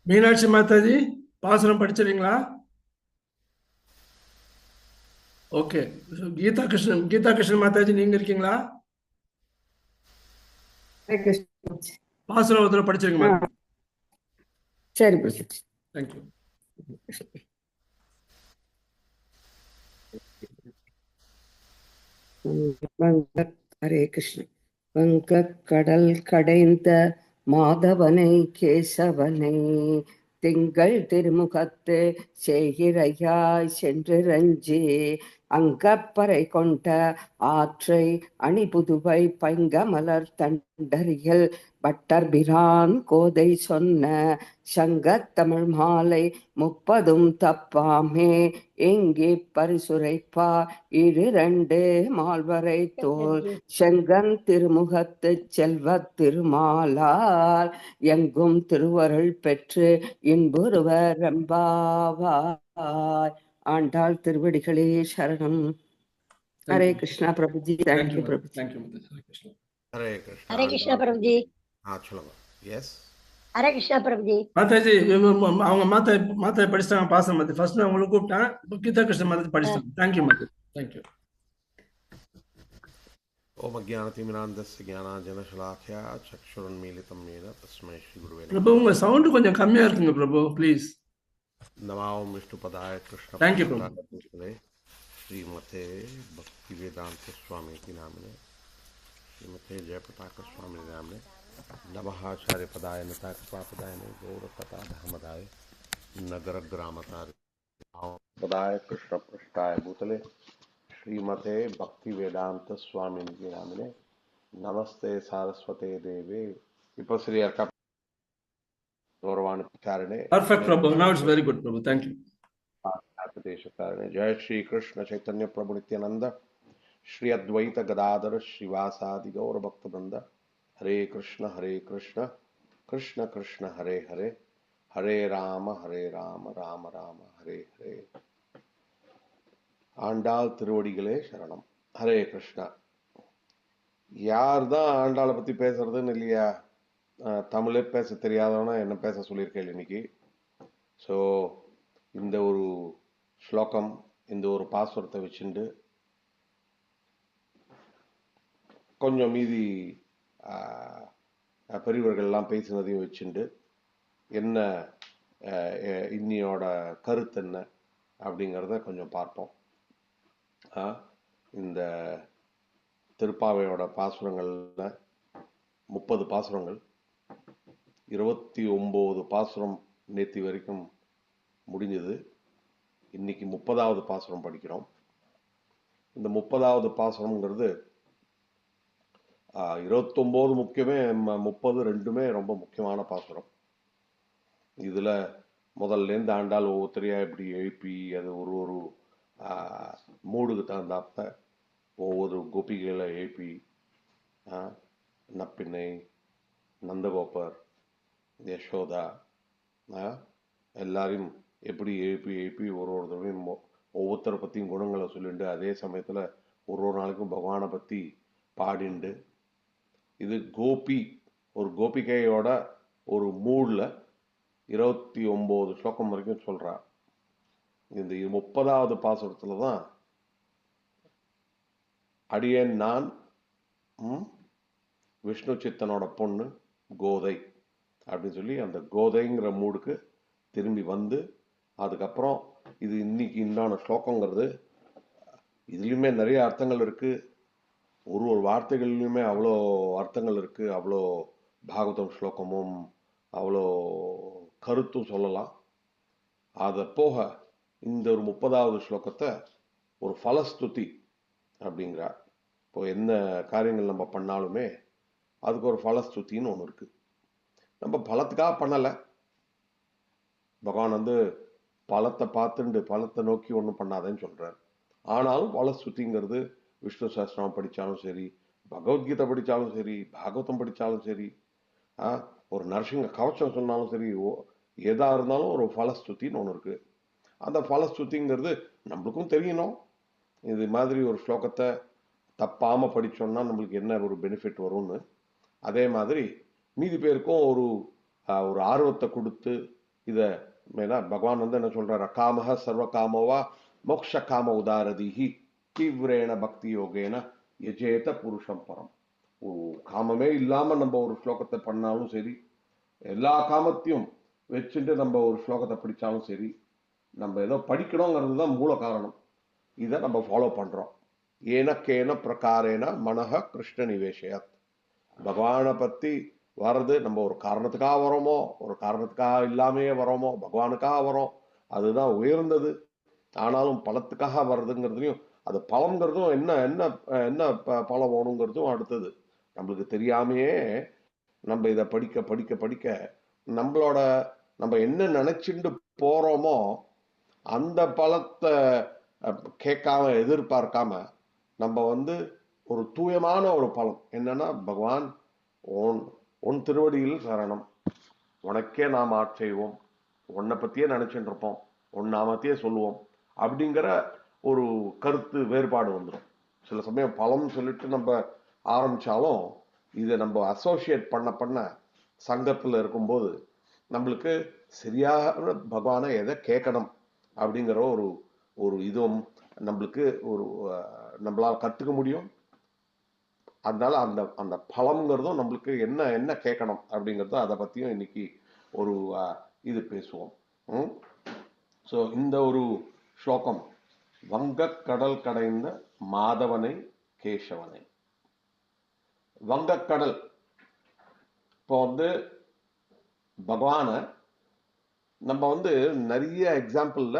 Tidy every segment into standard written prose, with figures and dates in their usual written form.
மீனாட்சி மாதாஜி பாசுரம் படிச்சிருங்களா? ஓகே. கீதா கிருஷ்ணன் மாதாஜி நீங்க இருக்கீங்களா? ஹரே கிருஷ்ணா. பாசுரம் ஒரு தடவை படிச்சிருங்க ஆ, மாதாஜி. சரி பிரபு. தேங்க்யூ. ஹரே கிருஷ்ண. வங்கக் கடல் கடைந்த மாதவனை கேசவனை திங்கள் திருமுகத்து செய்கிறையாய் சென்றிரஞ்சி அங்கப்பறை கொண்ட ஆற்றை அணிபுதுவை பைங்கமலர் தண்டரியல் பட்டர்பிரான் கோதை சொன்ன சங்கத் தமிழ் மாலை முப்பதும் தப்பாமே எங்கே பரிசுரைப்பா இழிரண்டு மால்வரை தோல் செங்கன் திருமுகத்து செல்வத் திருமாலால் எங்கும் திருவருள் பெற்று இன்புறுவர் எம்பாவாய். ஆண்டாள் திருவடிகளே சரணம். Hare thank you. Krishna Prabhuji. Thank you thank you Mataji. Prabhuji. Thank you Mataji. Hare Krishna. Hare Krishna Hare Krishna Andal Prabhu ji. हाँ चलो यस हरे कृष्णा प्रभु जी। மாதாஜி அவங்க மாதாஜி படிச்சிட்டாங்க பாசுரம் மாதாஜி. ஃபர்ஸ்ட் நான் உங்களுக்கு கூப்பிட்டேன். இப்போ கீதா கிருஷ்ணன் மாதாஜி படிச்சிட்டாங்க. தேங்க்யூ மாதாஜி. தேங்க்யூ. ओम अज्ञानतिमिरान्धस्य ज्ञानाञ्जनशलाख्या चक्षुरुन्मीलितं येन तस्मै श्रीगुरुवे பிரபு नमः உங்க சவுண்ட் கொஞ்சம் கம்மியா இருக்குங்க பிரபு, ப்ளீஸ். नमो विष्णुपदाय தேங்க்யூ பிரபு. कृष्णपृष्ठाय भूतले श्रीमते भक्तिवेदांत स्वामी की नामने श्रीमते जयप्रताप स्वामी नामने नमः आचार्यपदाय नताकृपापदाय गौरकथा धर्मदाय नगर ग्रामतार पदाय कृष्णपृष्ठाय भूतले श्रीमते भक्ति वेदांत स्वामी की नामने नमस्ते सारस्वते देवे विपश्री अर्का गौरवान कारणे perfect Prabhu. Now it's very good Prabhu. Thank you. प्रदेश कारणे जय श्री कृष्ण चैतन्य प्रभु नित्यानंद श्री अद्वैत गदाधर श्रीवासादि गौर भक्त वृंद हरे कृष्ण कृष्ण कृष्ण हरे हरे हरे राम राम राम हरे हरे ஆண்டாள் திருவடிகளே சரணம். ஹரே கிருஷ்ணா. யார் தான் ஆண்டாளை பத்தி பேசுறதுன்னு இல்லையா? தமிழே பேச தெரியாதவனா என்ன பேச சொல்லியிருக்கேன் இன்னைக்கு. ஸோ இந்த ஒரு ஸ்லோகம், இந்த ஒரு பாசுரத்தை வச்சுண்டு கொஞ்சம் மீதி பெரியவர்கள்லாம் பேசினதையும் வச்சுண்டு என்ன இன்னியோட கருத்து என்ன அப்படிங்கிறத கொஞ்சம் பார்ப்போம். இந்த திருப்பாவையோட பாசுரங்கள்ல 30 பாசுரங்கள், 29 பாசுரம் நேத்தி வரைக்கும் முடிஞ்சது. இன்னைக்கு 30வது பாசுரம் படிக்கிறோம். இந்த 30வது பாசுரம்ங்கிறது 29 முக்கியமே, 30 ரெண்டுமே ரொம்ப முக்கியமான பாசுரம். இதுல முதல்ல இருந்து ஆண்டாள் ஒவ்வொருத்தரையா இப்படி எழுப்பி அது ஒரு மூடுக்கு தகுந்தாப்ப ஒவ்வொரு கோபிகளை எழுப்பி நப்பின்னை, நந்தகோபர், யசோதா எல்லாரையும் எப்படி எழுப்பி ஒருத்தரையும் ஒவ்வொருத்தரை பற்றியும் குணங்களை சொல்லிண்டு அதே சமயத்தில் ஒரு நாளைக்கும் பகவானை பற்றி பாடிண்டு, இது கோபி ஒரு கோபிகையோட ஒரு மூடில் 29 ஸ்லோகம் வரைக்கும் சொல்றா. இந்த 30வது பாசுரத்துல தான் அடியேன் நான் விஷ்ணு சித்தனோட பொண்ணு கோதை அப்படின்னு சொல்லி அந்த கோதைங்கிற மூடுக்கு திரும்பி வந்து, அதுக்கப்புறம் இது இன்னைக்கு இன்னான ஸ்லோகங்கிறது இதுலயுமே நிறைய அர்த்தங்கள் இருக்கு. ஒரு வார்த்தைகள்லையுமே அவ்வளோ அர்த்தங்கள் இருக்கு. அவ்வளோ பாகவதம் ஸ்லோகமும் அவ்வளோ கருத்தும் சொல்லலாம். அதை போக இந்த ஒரு 30வது ஸ்லோகத்தை ஒரு ஃபலஸ்துதி அப்படிங்கிறார். இப்போ என்ன காரியங்கள் நம்ம பண்ணாலுமே அதுக்கு ஒரு ஃபலஸ்துதின்னு ஒன்று இருக்கு. நம்ம பலத்துக்காக பண்ணலை. பகவான் வந்து பலத்தை பார்த்துண்டு பலத்தை நோக்கி ஒன்றும் பண்ணாதேன்னு சொல்றார். ஆனாலும் ஃபலஸ்துதிங்கிறது விஷ்ணு சஹஸ்ரநாமம் படித்தாலும் சரி, பகவத்கீதை படித்தாலும் சரி, பாகவதம் படித்தாலும் சரி, ஒரு நரசிங்க கவச்சம் சொன்னாலும் சரி, எதா இருந்தாலும் ஒரு ஃபலஸ்துதின்னு ஒன்று இருக்கு. அந்த ஃபலஸ்துதிங்கிறது நம்மளுக்கும் தெரியணும். இது மாதிரி ஒரு ஸ்லோகத்தை தப்பாம படிச்சோம்னா நம்மளுக்கு என்ன ஒரு பெனிஃபிட் வரும்னு, அதே மாதிரி மீதி பேருக்கும் ஒரு ஆர்வத்தை கொடுத்து இத பகவான் வந்து என்ன சொல்றாரு, காமஹ சர்வ காமோவா மோக்ஷ காம உதாரதிஹி தீவிரேன பக்தி யோகேன யஜேத புருஷம் பரம். காமமே இல்லாம நம்ம ஒரு ஸ்லோகத்தை பண்ணாலும் சரி, எல்லா காமத்தையும் வச்சுட்டு நம்ம ஒரு ஸ்லோகத்தை படிச்சாலும் சரி, நம்ம ஏதோ படிக்கணுங்கிறது தான் மூல காரணம். இதை நம்ம ஃபாலோ பண்றோம். ஏனக்கேன பிரகாரேன மனஹ கிருஷ்ண நிவேஷயத். பகவானை பத்தி வர்றது நம்ம ஒரு காரணத்துக்காக வரோமோ, ஒரு காரணத்துக்காக இல்லாமையே வரோமோ, பகவானுக்காக வரோம், அதுதான் உயர்ந்தது. ஆனாலும் பலத்துக்காக வர்றதுங்கிறதுலையும், அது பலம்ங்கிறதும் என்ன என்ன என்ன பலம் வேணுங்கிறதும் அடுத்தது. நம்மளுக்கு தெரியாமையே நம்ம இதை படிக்க படிக்க படிக்க நம்ம என்ன நினைச்சுட்டு போறோமோ அந்த பலத்தை கேட்காம எதிர்பார்க்காம நம்ம வந்து ஒரு தூயமான ஒரு பலம் என்னன்னா, பகவான் உன் திருவடியில் சரணம், உனக்கே நாம் ஆட்செய்வோம், உன்னை பத்தியே நினைச்சுட்டு இருப்போம், உன் நாமத்தையே சொல்லுவோம் அப்படிங்கிற ஒரு கருத்து வேறுபாடு வந்துடும். சில சமயம் பலம் சொல்லிட்டு நம்ம ஆரம்பிச்சாலும் இதை நம்ம அசோசியேட் பண்ண சங்கத்துல இருக்கும்போது நம்மளுக்கு சரியாக பகவானை எதை கேட்கணும் அப்படிங்கிற ஒரு இதுவும் நம்மளுக்கு நம்மளால கத்துக்க முடியும். அதனால அந்த பலம்ங்கிறதும் நம்மளுக்கு என்ன என்ன கேட்கணும் அப்படிங்கிறதும் அதை பத்தியும் இன்னைக்கு ஒரு இது பேசுவோம். ஸோ இந்த ஒரு ஸ்லோகம், வங்கக் கடல் கடைந்த மாதவனை கேசவனை. வங்கக்கடல், இப்போ வந்து பகவான நம்ம வந்து நிறைய எக்ஸாம்பிள்ல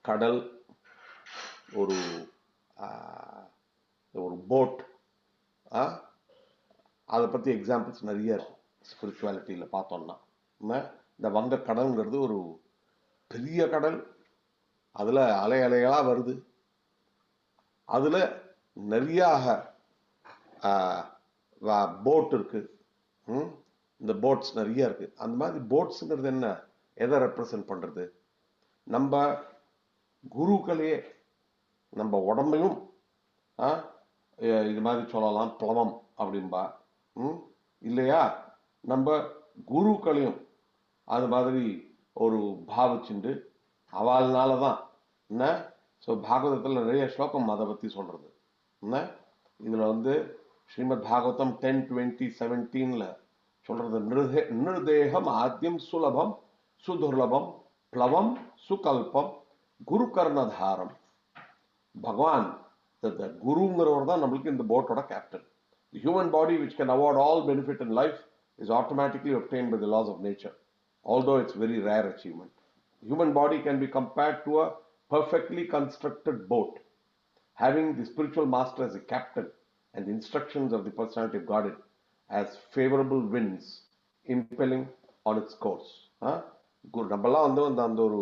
கடல், ஒரு போட், அதை பத்தி எக்ஸாம்பிள்ஸ் நிறைய இருக்கு ஸ்பிரிச்சுவாலிட்டியில பார்த்தோம்னா. இந்த வங்க கடல்ங்கிறது ஒரு பெரிய கடல், அதுல அலை அலைகளா வருது, அதுல நிறைய போட் இருக்கு. இந்த போட்ஸ் நிறைய இருக்கு. அந்த மாதிரி போட்ஸ்ங்கிறது என்ன, எதை ரெப்ரசன்ட் பண்றது? நம்ம குருக்களையே, நம்ம உடம்பையும் இது மாதிரி சொல்லலாம், பிளவம் அப்படின்பா இல்லையா? நம்ம குருக்களையும் அது மாதிரி ஒரு பாவிச்சுண்டு அவள்னாலதான் என்ன. ஸோ பாகவதத்தில் நிறைய ஸ்லோகம் அதை பத்தி சொல்றது என்ன. இதுல வந்து ஸ்ரீமத் பாகவதம் 10:20-17 சொல்றது, நிருதேகம் ஆத்யம் சுலபம் சுதுர்லபம் பிளவம் சுகல்பம் குரு கர்ணதாரம். பகவான் குருங்கிறவர் தான் நம்மளுக்கு இந்த போட்டோட captain. The human body, which can award all benefit in life, is automatically obtained by the laws of nature, although it's very rare achievement. The human body can be compared to a perfectly constructed boat, having the spiritual master as a captain and the instructions of the personality of Godhead as favorable winds impelling on its course. நம்மலாம் வந்து அந்த ஒரு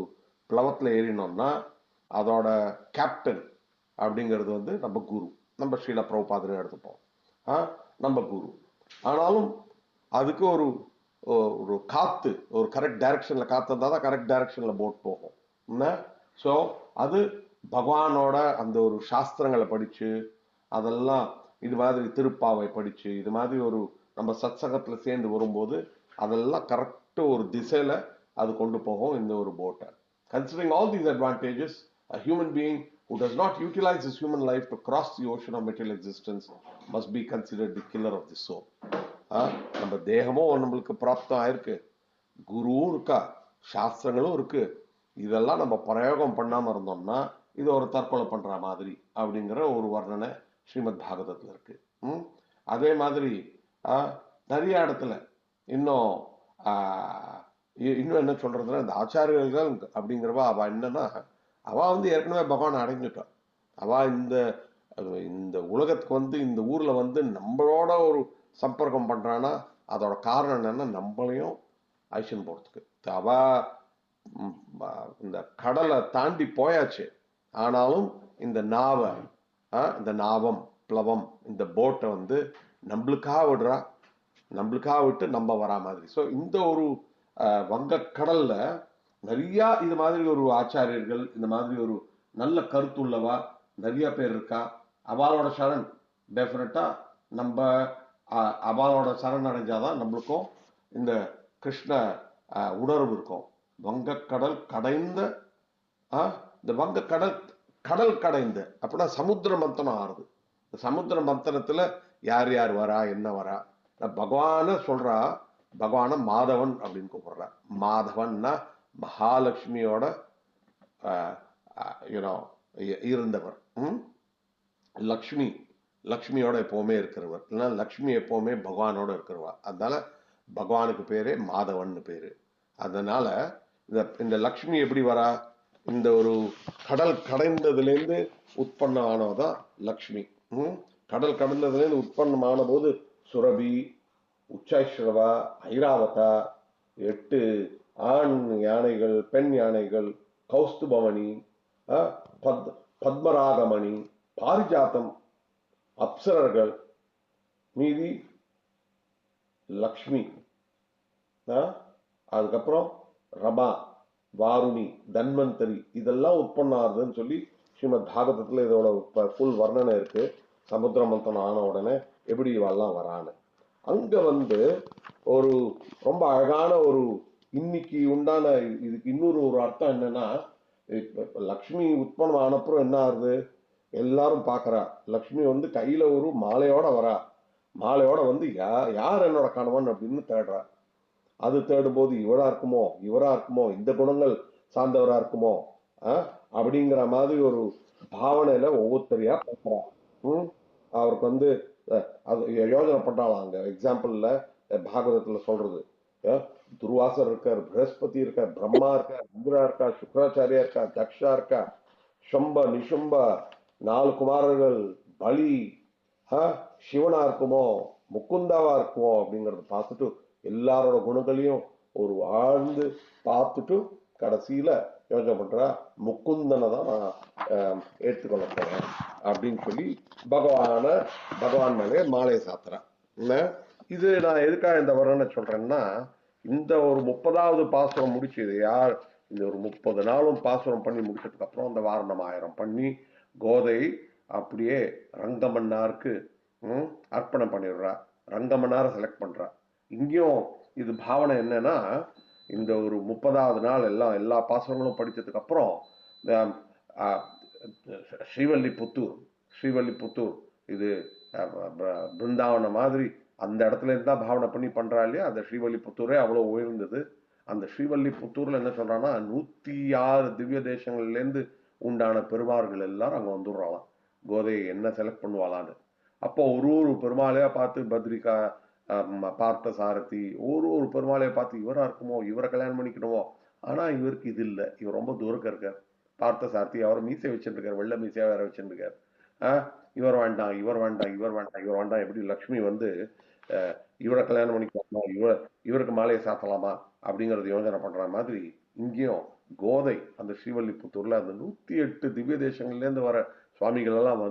பிளவத்தில் ஏறினோம்னா அதோட captain அப்படிங்கிறது வந்து நம்ம குரு. நம்ம ஸ்ரீல பிரபுபாதனை எடுத்துப்போம், நம்ம குரு. ஆனாலும் அதுக்கு ஒரு காத்து, ஒரு கரெக்ட் டைரக்ஷன்ல காத்து இருந்தால் தான் கரெக்ட் டைரக்ஷன்ல போட் போகும். ஸோ அது பகவானோட அந்த ஒரு சாஸ்திரங்களை படிச்சு, அதெல்லாம் இது மாதிரி திருப்பாவை படிச்சு, இது மாதிரி ஒரு நம்ம சத்சங்கத்துல சேர்ந்து வரும்போது அதெல்லாம் கரெக்ட் ஒரு திசையில அது கொண்டு போகும் இந்த ஒரு போட்டை. Considering all these advantages, a human being who does not utilize his human life to cross the ocean of material existence must be considered the killer of the soul. நம்ம தேகமும் நம்மளுக்கு பிராப்தம் ஆயிருக்கு, குருவும் இருக்கா, சாஸ்திரங்களும் இருக்கு. இதெல்லாம் நம்ம பிரயோகம் பண்ணாம இருந்தோம்னா இது ஒரு தற்கொலை பண்ற மாதிரி அப்படிங்கிற ஒரு வர்ணனை ஸ்ரீமத் பாகவதத்துல இருக்கு. அதே மாதிரி நிறைய இடத்துல இன்னும் என்ன சொல்றதுன்னா, இந்த ஆச்சாரியர்கள் அப்படிங்கிறவா அவ என்னன்னா, அவ வந்து ஏற்கனவே பகவான் அடைஞ்சிட்டான். அவ இந்த உலகத்துக்கு வந்து இந்த ஊர்ல வந்து நம்மளோட ஒரு சம்பர்க்கம் பண்றான்னா அதோட காரணம் என்னன்னா, நம்மளையும் ஐஷன் போறதுக்கு. அவ இந்த கடலை தாண்டி போயாச்சு, ஆனாலும் இந்த நாவம் பிளவம் இந்த போட்டை வந்து நம்மளுக்காக விடுறா, நம்மளுக்காக விட்டு நம்ம வரா மாதிரி. ஸோ இந்த ஒரு வங்கக்கடல்ல நிறைய இது மாதிரி ஒரு ஆச்சாரியர்கள், இந்த மாதிரி ஒரு நல்ல கருத்துள்ளவா நிறைய பேர் இருக்கா. அவளோட சரண் டெஃபினட்டா நம்ம அவளோட சரண் அடைஞ்சாதான் நம்மளுக்கும் இந்த கிருஷ்ண உணர்வு இருக்கும். வங்கக்கடல் கடைந்த இந்த வங்கக்கடல் கடல் கடைந்த அப்படின்னா சமுத்திர மந்தனம் ஆறுது. சமுத்திர மந்தனத்துல யார் யார் வரா என்ன வரா, பகவான சொல்றா. பகவான மாதவன் அப்படின்னு கூப்பிடுறா. மாதவன்னா மகாலட்சுமியோட இருந்தவர். லக்ஷ்மியோட எப்பவுமே இருக்கிறவர், இல்லைன்னா லக்ஷ்மி எப்பவுமே பகவானோட இருக்கிறவா. அதனால பகவானுக்கு பேரே மாதவன் பேரு. அதனால இந்த லக்ஷ்மி எப்படி வரா, இந்த ஒரு கடல் கடைந்ததுல இருந்து உற்பத்தம் ஆனவதான் லக்ஷ்மி. கடல் கடந்ததுல இருந்து உற்பத்தம் ஆன போது சுரபி, உச்சாஸ்ரவா, ஐராவதா, 8 ஆண் யானைகள், பெண் யானைகள், கௌஸ்துபமணி, பத்மராகமணி, பாரிஜாத்தம், அப்சரர்கள், மீதி லக்ஷ்மி, அதுக்கப்புறம் ரமா, வாருணி, தன்வந்தரி, இதெல்லாம் உற்பத்தம் ஆகுதுன்னு சொல்லி ஸ்ரீமத் பாகவதத்துல இதோட ஃபுல் வர்ணனை இருக்கு. சமுத்திர மந்தனம் ஆன உடனே எப்படி இவெல்லாம் வரான்னு. அங்க ஒரு ரொம்ப அழகான ஒரு இன்னைக்கு உண்டான இதுக்கு இன்னொரு ஒரு அர்த்தம் என்னன்னா, லக்ஷ்மி உற்பத்தம் ஆனப்புறம் என்ன ஆகுது, எல்லாரும் பாக்குறா. லக்ஷ்மி கையில ஒரு மாலையோட வரா. மாலையோட யார் என்னோட கணவன் அப்படின்னு தேடுறா. அது தேடும் போது இவரா இருக்குமோ, இந்த குணங்கள் சார்ந்தவரா இருக்குமோ அப்படிங்கிற மாதிரி ஒரு பாவனையில ஒவ்வொருத்தரையா பார்க்கிறா. அவருக்கு அது யோஜனை பண்றாளாம். அங்க எக்ஸாம்பிள்ல பாகவதத்துல சொல்றது, துர்வாசர் இருக்கார், பிரகஸ்பதி இருக்கார், பிரம்மா இருக்கார், இந்திரா இருக்கா, சுக்கராச்சாரியா இருக்கா, தக்ஷா இருக்கா, ஷம்ப நிஷம்ப 4 குமாரர்கள், பலி, சிவனா இருக்குமோ முக்குந்தாவா இருக்குமோ அப்படிங்கறத பார்த்துட்டு எல்லாரோட குணங்களையும் ஒரு ஆழ்ந்து பார்த்துட்டு கடைசியில யோசனை பண்றா, முக்குந்தனை தான் நான் ஏற்றுக்கொள்ள போறேன் அப்படின்னு சொல்லி பகவான் மேலே மாலையை சாத்துறான். இது நான் எதுக்காக இந்த வர்ணனை சொல்றேன்னா, இந்த ஒரு 30வது பாசுரம் முடிச்சு, இது யார் இந்த ஒரு 30 நாளும் பாசுரம் பண்ணி முடிச்சதுக்கு அப்புறம் அந்த வாரணம் 1000 பண்ணி கோதை அப்படியே ரங்கமன்னாருக்கு அர்ப்பணம் பண்ணிடுறா. ரங்கமன்னார செலக்ட் பண்றா. இங்கேயும் இது பாவனை என்னன்னா, இந்த ஒரு 30வது நாள் எல்லா பாசுரங்களும் படிச்சதுக்கு அப்புறம் ஸ்ரீவல்லிபுத்தூர் இது பிருந்தாவன மாதிரி அந்த இடத்துல இருந்தா பாவனை பண்ணி பண்றா இல்லையா. அந்த ஸ்ரீவல்லிபுத்தூரே அவ்வளவு உயர்ந்தது. அந்த ஸ்ரீவல்லிபுத்தூர்ல என்ன சொல்றான்னா, 106 திவ்ய தேசங்கள்ல இருந்து உண்டான பெருமார்கள் எல்லாரும் அங்க வந்துடுறாளாம். கோதையை என்ன செலக்ட் பண்ணுவாளான்னு. அப்போ ஒரு பெருமாளையா பார்த்து பத்ரிகா, பார்த்த சாரதி, ஒரு பெருமாளைய பார்த்து இவரா இருக்குமோ, இவரை கல்யாணம் பண்ணிக்கணுமோ. ஆனா இவருக்கு இது இல்லை, இவர் ரொம்ப தூரக்க இருக்கார். பார்த்த சாரதி அவர் மீசை வச்சுருக்காரு, வெள்ளை மீசையா வேற வச்சுருக்காரு. இவர் வேண்டாம். எப்படி லக்ஷ்மி இவரை கல்யாணம் பண்ணிக்கலாமா, இவருக்கு மாலையை சாத்தலாமா அப்படிங்கறது யோசனை பண்ற மாதிரி இங்கேயும் கோதை அந்த ஸ்ரீவல்லிபுத்தூர்ல அந்த 108 திவ்ய தேசங்கள்ல இருந்து வர சுவாமிகள் எல்லாம்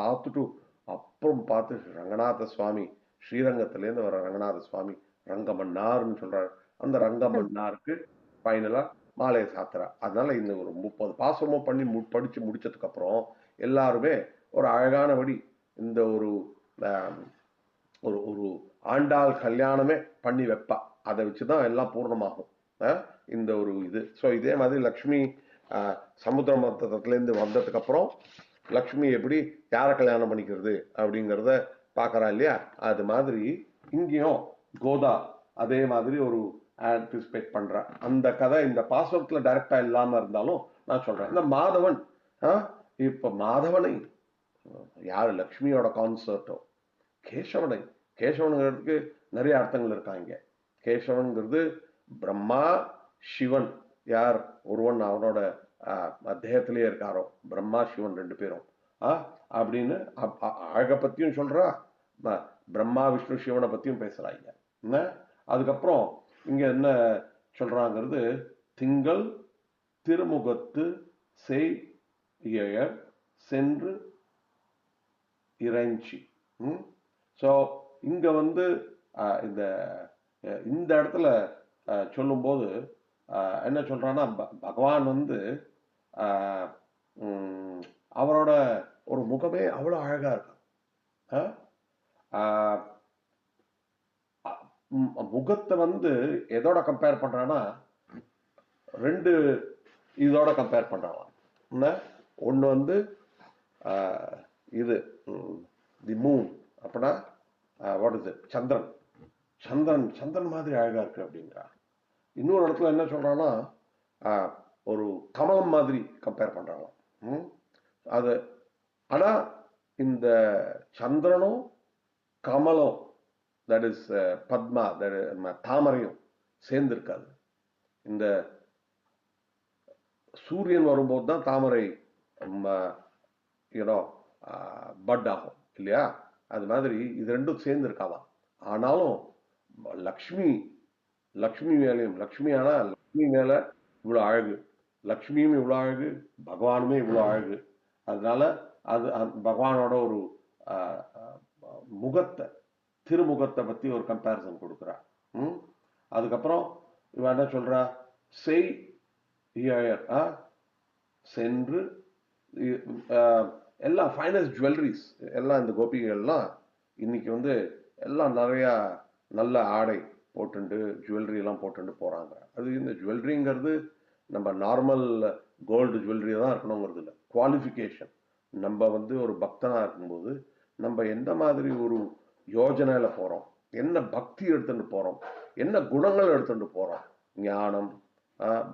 பார்த்துட்டு அப்புறம் பார்த்து ரங்கநாத சுவாமி, ஸ்ரீரங்கத்திலேருந்து வர ரங்கநாத சுவாமி ரங்கமன்னார்னு சொல்றாரு. அந்த ரங்கமன்னாருக்கு ஃபைனலா மாலையை சாத்துறா. அதனால இந்த ஒரு 30 பாசுரமும் பண்ணி படிச்சு முடிச்சதுக்கு அப்புறம் எல்லாருமே ஒரு அழகானபடி இந்த ஒரு ஒரு ஆண்டாள் கல்யாணமே பண்ணி வைப்பா. அதை வச்சுதான் எல்லாம் பூர்ணமாகும் இந்த ஒரு இது. ஸோ இதே மாதிரி லக்ஷ்மி சமுத்திர மந்தத்துல இருந்து வந்ததுக்கு அப்புறம் லக்ஷ்மி எப்படி யாரை கல்யாணம் பண்ணிக்கிறது அப்படிங்கிறத பாக்குறா இல்லையா. அது மாதிரி இங்கேயும் கோதா அதே மாதிரி ஒரு ஆன்டிசிபேட் பண்ற அந்த கதை இந்த பாசுரத்துல டைரக்டா இல்லாம இருந்தாலும் நான் சொல்றேன். இந்த மாதவன் இப்ப மாதவனை யாரு லக்ஷ்மியோட கான்செர்ட்டோ, கேசவனுங்கிறதுக்கு நிறைய அர்த்தங்கள் இருக்காங்க. கேசவன்கிறது பிரம்மா சிவன் யார் ஒருவன் அவனோட தேகத்திலேயே இருக்காரோ, பிரம்மா சிவன் 2 பேரும் அப்படின்னு அழக பத்தியும் சொல்றா, பிரம்மா விஷ்ணு சிவனை பத்தியும் பேசுறாங்க. என்ன அதுக்கப்புறம் இங்க என்ன சொல்றாங்கிறது, திங்கள் திருமுகத்து செய் சென்று இறைஞ்சி. ஸோ இங்க இந்த இடத்துல சொல்லும்போது என்ன சொல்றான்னா, பகவான் அவரோட ஒரு முகமே அவ்வளவு அழகா இருக்கும். முகத்தை எதோட கம்பேர் பண்றான்னா, ரெண்டு இதோட கம்பேர் பண்றாங்களாம். என்ன ஒன்று வந்து இது தி மூன் அப்படின்னா வாட் இஸ் இட் சந்திரன் சந்திரன் சந்திரன் மாதிரி அழகா இருக்கு அப்படிங்கிறா. இன்னொரு இடத்துல என்ன சொல்றான்னா ஒரு கமலம் மாதிரி கம்பேர் பண்றாங்களாம். அது ஆனா இந்த சந்திரனும் கமலம் தட் இஸ் பத்மா தாமரையும் சேர்ந்து இருக்காது. இந்த சூரியன் வரும்போது தான் தாமரை பட் ஆகும் இல்லையா? அது மாதிரி இது ரெண்டும் சேர்ந்து இருக்காதான். ஆனாலும் லக்ஷ்மி மேலையும் லக்ஷ்மியானா லக்ஷ்மி மேல இவ்வளவு அழகு, லக்ஷ்மியும் இவ்வளவு அழகு, பகவானுமே இவ்வளவு அழகு. அதனால அது பகவானோட ஒரு திருமுகத்தை பத்தி ஒரு கம்பேரிசன் கொடுக்குறா. அதுக்கப்புறம் இவன் என்ன சொல்றா, செய் சென்று எல்லாம் ஃபைனஸ்ட் ஜுவல்லரிஸ் எல்லாம் இந்த கோபிகள்லாம் இன்னைக்கு வந்து எல்லாம் நிறைய நல்ல ஆடை போட்டுண்டு ஜுவல்லரி எல்லாம் போட்டுண்டு போறாங்க. அது இந்த ஜுவல்லரிங்கிறது நம்ம நார்மல் கோல்டு ஜுவல்லரி தான் இருக்கணுங்கிறது இல்லை, குவாலிஃபிகேஷன். நம்ம வந்து ஒரு பக்தனா இருக்கும்போது நம்ம எந்த மாதிரி ஒரு யோஜனையில போறோம், என்ன பக்தி எடுத்துட்டு போறோம், என்ன குணங்கள் எடுத்துட்டு போறோம், ஞானம்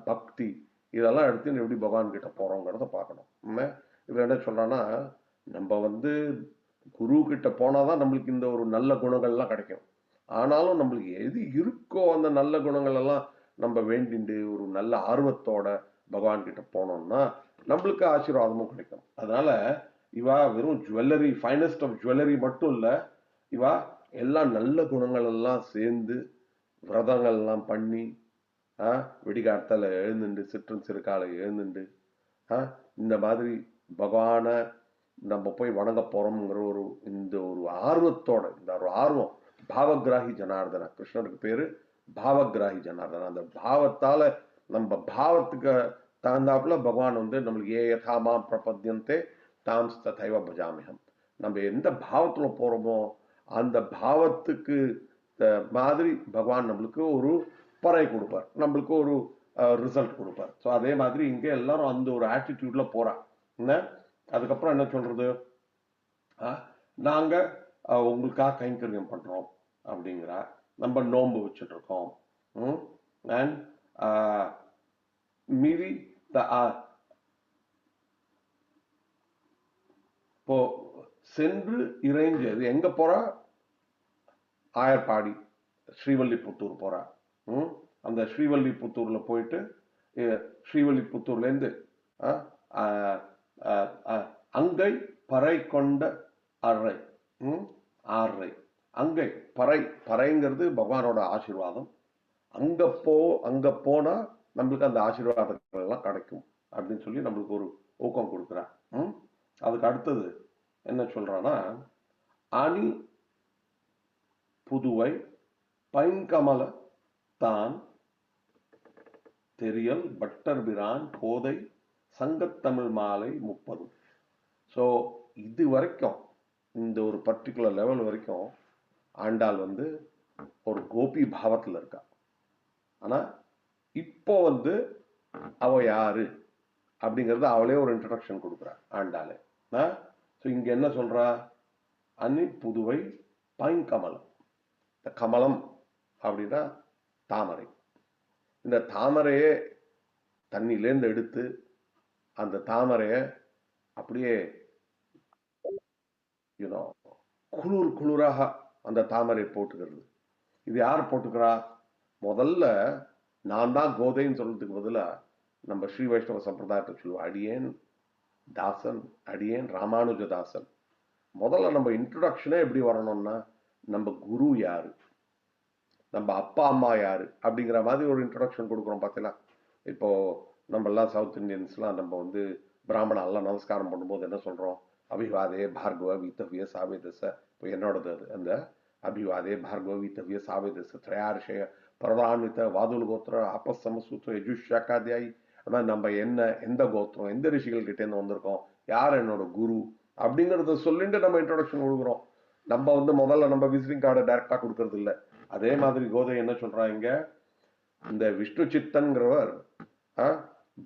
பக்தி இதெல்லாம் எடுத்து எப்படி பகவான் கிட்ட போறோங்கிறத பார்க்கணும். இவன் என்ன சொல்றான்னா, நம்ம வந்து குரு கிட்ட போனாதான் நம்மளுக்கு இந்த ஒரு நல்ல குணங்கள்லாம் கிடைக்கும். ஆனாலும் நம்மளுக்கு எது இருக்கோ அந்த நல்ல குணங்கள் எல்லாம் நம்ம வேண்டிண்டு ஒரு நல்ல ஆர்வத்தோட பகவான் கிட்ட போனோம்னா நம்மளுக்கு ஆசீர்வாதமும் கிடைக்கும். அதனால இவா வெறும் ஜுவல்லரி, ஃபைனஸ்ட் ஆஃப் ஜுவல்லரி மட்டும் இல்ல, இவா எல்லாம் நல்ல குணங்கள் எல்லாம் சேர்ந்து விரதங்கள் எல்லாம் பண்ணி வெடிகாலத்தால எழுந்துண்டு சிற்றன் சிறுகால எழுந்துண்டு இந்த மாதிரி பகவான நம்ம போய் வணங்க போறோம்ங்கிற இந்த ஒரு ஆர்வத்தோட, இந்த ஒரு ஆர்வம் பாவகிராகி ஜனார்தன, கிருஷ்ணருக்கு பேரு பாவகிராகி ஜனார்தன. அந்த பாவத்தால நம்ம பாவத்துக்கு தகுந்தாப்புல பகவான் வந்து நம்மளுக்கு யதாமா பிரபத்தியந்தே தாம் ததைவ பஜாமியம். நம்ம எந்த பாவத்துல போறோமோ அந்த பாவத்துக்கு மாதிரி பகவான் நம்மளுக்கு ஒரு பறை கொடுப்பார், நம்மளுக்கு ஒரு ரிசல்ட் கொடுப்பார். ஸோ அதே மாதிரி இங்க எல்லாரும் அந்த ஒரு ஆட்டிடியூட்ல போறா. அதுக்கப்புறம் என்ன சொல்றது, நாங்க உங்களுக்காக கைங்கரியம் பண்றோம் அப்படிங்கிறா. நம்ம நோன்பு வச்சுட்டு இருக்கோம். அண்ட் மீதி இப்போ சென்று இறைஞ்சது எங்க போறா, ஆயர்பாடி ஸ்ரீவல்லிபுத்தூர் போறா. அந்த ஸ்ரீவல்லிபுத்தூர்ல போயிட்டு ஸ்ரீவல்லிபுத்தூர்ல இருந்து அங்கை பறை கொண்ட அறை ஆறை அங்கை பறைங்கிறது பகவானோட ஆசீர்வாதம். அங்க போனா நம்மளுக்கு அந்த ஆசீர்வாதங்கள் எல்லாம் கிடைக்கும் அப்படின்னு சொல்லி நம்மளுக்கு ஒரு ஊக்கம் கொடுக்குறா. அதுக்கு அடுத்தது என்ன சொல்றான்னா, அணி புதுவை பைங்கமல தான் தெரியல் பட்டர்பிரான் கோதை சங்கத்தமிழ் மாலை 30. ஸோ இது வரைக்கும் இந்த ஒரு பர்டிகுலர் லெவல் வரைக்கும் ஆண்டாள் வந்து ஒரு கோபி பாவத்தில் இருக்கா. ஆனா இப்போ வந்து அவ யாரு அப்படிங்கறது அவளே ஒரு இன்ட்ரடக்ஷன் கொடுக்குறா ஆண்டாளே. ஸோ இங்க என்ன சொல்றா, அன்னி புதுவை பைங்கமலம். இந்த கமலம் அப்படின்னா தாமரை. இந்த தாமரையே தண்ணியிலேருந்து எடுத்து அந்த தாமரைய அப்படியே குளிராக அந்த தாமரை போட்டுக்கிறது. இது யார் போட்டுக்கிறா? முதல்ல நான் தான் கோதைன்னு சொல்றதுக்கு பதிலா நம்ம ஸ்ரீ வைஷ்ணவ சம்பிரதாயத்தை சொல்லுவோம், அடியேன் தாசன், அடியேன் ராமானுஜதாசன். முதல்ல நம்ம இன்ட்ரோடக்ஷனே எப்படி வரணும்னா, நம்ம குரு யாரு, நம்ம அப்பா அம்மா யாரு அப்படிங்கிற மாதிரி ஒரு இன்ட்ரோடக்ஷன் கொடுக்குறோம். பார்த்தீங்களா, இப்போ நம்ம எல்லாம் சவுத் இந்தியன்ஸ்லாம் நம்ம வந்து பிராமணாலாம் நமஸ்காரம் பண்ணும்போது என்ன சொல்றோம், அபிவாதே பார்கவ வீத்தவிய சாவேதச. இப்போ என்னோடது அது அந்த அபிவாதே பார்கவ வீத்தவிய சாவேதச திரையாரிஷய பரவான்வித்த வாதுல் கோத்திர அப்பசமசூத்திர யஜுஷாக்காத்தியாயி. அதான் நம்ம எந்த கோத்திரம், எந்த ரிஷிகள் கிட்ட இருந்து வந்திருக்கோம், யார் என்னோட குரு அப்படிங்கறத சொல்லிட்டு நம்ம இன்ட்ரோடக்ஷன் கொடுக்குறோம். நம்ம வந்து முதல்ல நம்ம விசிட்டிங் கார்டை டைரக்டா கொடுக்கறது இல்லை. அதே மாதிரி கோதை என்ன சொல்றாங்க, இந்த விஷ்ணு சித்தன்கிறவர்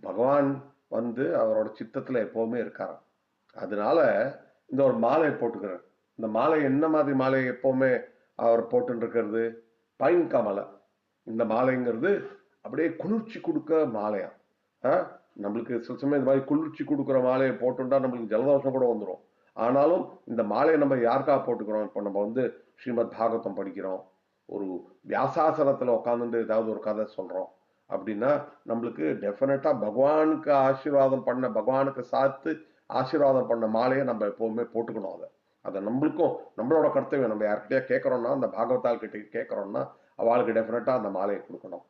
பகவான் வந்து அவரோட சித்தத்துல எப்பவுமே இருக்காராம். அதனால இந்த ஒரு மாலையை போட்டுக்கிறார். இந்த மாலை என்ன மாதிரி மாலை எப்பவுமே அவர் போட்டு இருக்கிறது? பைன் கமலை. இந்த மாலைங்கிறது அப்படியே குளிர்ச்சி கொடுக்க மாலையா. நம்மளுக்கு சில சமயம் இந்த மாதிரி குளிர்ச்சி கொடுக்குற மாலையை போட்டுட்டா நம்மளுக்கு ஜலதோஷம் கூட வந்துடும். ஆனாலும் இந்த மாலையை நம்ம யாருக்காக போட்டுக்கிறோம்? இப்போ நம்ம வந்து ஸ்ரீமத் பாகவதம் படிக்கிறோம், ஒரு வியாசாசனத்துல உட்காந்துட்டு ஏதாவது ஒரு கதை சொல்றோம் அப்படின்னா நம்மளுக்கு டெஃபினட்டா பகவானுக்கு ஆசீர்வாதம் பண்ண, பகவானுக்கு சாத்து ஆசீர்வாதம் பண்ண மாலையை நம்ம எப்பவுமே போட்டுக்கணும். அதை நம்மளுக்கும் நம்மளோட கர்த்தவியம். நம்ம யார்கிட்டயா கேட்கறோம்னா, அந்த பாகவதால் கிட்ட கேட்கறோம்னா அவளுக்கு டெஃபினட்டா அந்த மாலையை கொடுக்கணும்.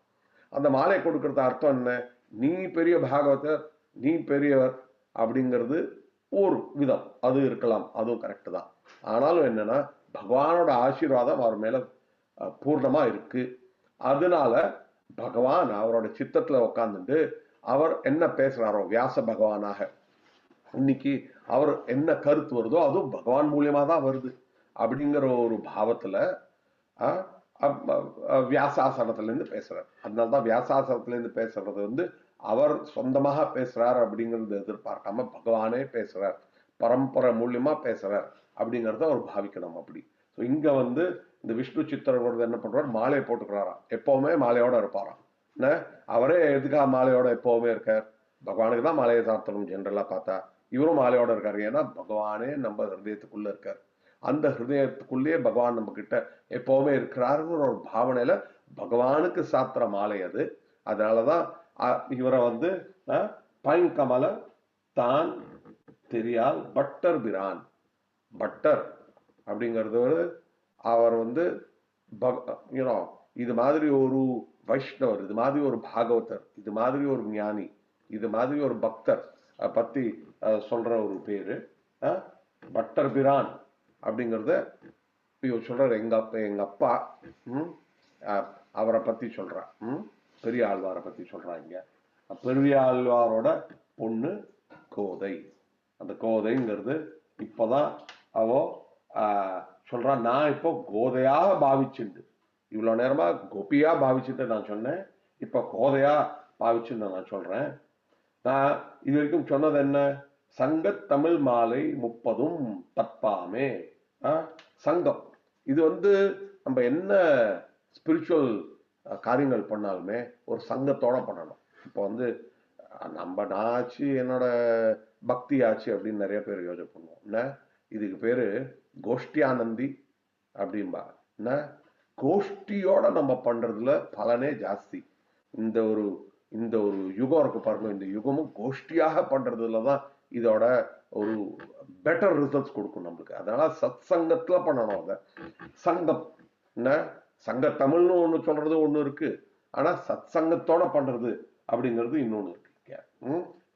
அந்த மாலையை கொடுக்கறது அர்த்தம் என்ன? நீ பெரிய பாகவதர், நீ பெரியவர் அப்படிங்கிறது ஒரு விதம், அது இருக்கலாம், அதுவும் கரெக்ட் தான். ஆனாலும் என்னன்னா பகவானோட ஆசீர்வாதம் அவர் மேல பூர்ணமா இருக்கு. அதனால பகவான் அவரோட சித்தத்துல உட்கார்ந்துட்டு அவர் என்ன பேசுறாரோ வியாச பகவானாக, இன்னைக்கு அவர் என்ன கருத்து வருதோ அதுவும் பகவான் மூலியமா தான் வருது அப்படிங்கிற ஒரு பாவத்துல வியாசாசனத்துல இருந்து பேசுறார். அதனால்தான் வியாசாசனத்துல இருந்து பேசுறது வந்து அவர் சொந்தமாக பேசுறார் அப்படிங்கறது எதிர்பார்க்காம பகவானே பேசுறார், பரம்பரை மூலியமா பேசுறார் அப்படிங்கறத அவர் பாவிக்கணும். அப்படி இங்க வந்து இந்த விஷ்ணு சித்திரவரது என்ன பண்றாரு? மாலையை போட்டுக்கிறாராம். எப்பவுமே மாலையோட இருப்பாராம். அவரே எதுக்காக மாலையோட எப்பவுமே இருக்கார்? பகவானுக்கு தான் மாலையை சாத்தணும் ஜென்ரலா பார்த்தா. இவரும் மாலையோட இருக்காரு. ஏன்னா பகவானே நம்ம ஹிருதயத்துக்குள்ள இருக்காரு. அந்த ஹிருதயத்துக்குள்ளேயே பகவான் நம்ம கிட்ட எப்பவுமே இருக்கிறாருங்கிற ஒரு பாவனையில பகவானுக்கு சாத்திர மாலை அது. அதனாலதான் இவரை வந்து பைன் கமல தான் தெரியால் பட்டர் பிரான். பட்டர் அப்படிங்கிறது அவர் வந்து இது மாதிரி ஒரு வைஷ்ணவர், இது மாதிரி ஒரு பாகவதர், இது மாதிரி ஒரு ஞானி, இது மாதிரி ஒரு பக்தர் பத்தி சொல்ற ஒரு பேரு பட்டர் பிரான் அப்படிங்கறத சொல்றாரு. எங்க அப்பா அவரை பத்தி சொல்ற, பெரிய ஆழ்வாரை பத்தி சொல்றாங்க. பெரிய ஆழ்வாரோட பொண்ணு கோதை. அந்த கோதைங்கிறது இப்பதான் அவ சொல்றா, நான் இப்போ கோதையாக பாவிச்சுண்டு, இவ்வளவு நேரமா கோபியா பாவிச்சுட்டு நான் சொன்னேன், இப்ப கோதையா பாவிச்சுன்னு நான் சொல்றேன். நான் இது வரைக்கும் சொன்னது என்ன? சங்க தமிழ் மாலை 30ம் தப்பாமே. சங்கம் இது வந்து நம்ம என்ன ஸ்பிரிச்சுவல் காரியங்கள் பண்ணாலுமே ஒரு சங்கத்தோட பண்ணணும். இப்போ வந்து நம்ம நாச்சு என்னோட பக்தி ஆச்சு அப்படின்னு நிறைய பேர் யோசனை பண்ணுவோம். என்ன இதுக்கு பேரு கோஷ்டியானந்தி அப்படின்பா. என்ன கோஷ்டியோட நம்ம பண்றதுல பலனே ஜாஸ்தி. இந்த ஒரு யுகம் இருக்கு பாருங்க, இந்த யுகமும் கோஷ்டியாக பண்றதுலதான் இதோட ஒரு பெட்டர் ரிசல்ட்ஸ் கொடுக்கும் நம்மளுக்கு. அதனால சத் சங்கத்துல பண்ணணும். அத சங்கம் என்ன சங்க தமிழ்னு ஒண்ணு சொல்றது ஒண்ணு இருக்கு, ஆனா சத் சங்கத்தோட பண்றது அப்படிங்கிறது இன்னொன்னு இருக்கு.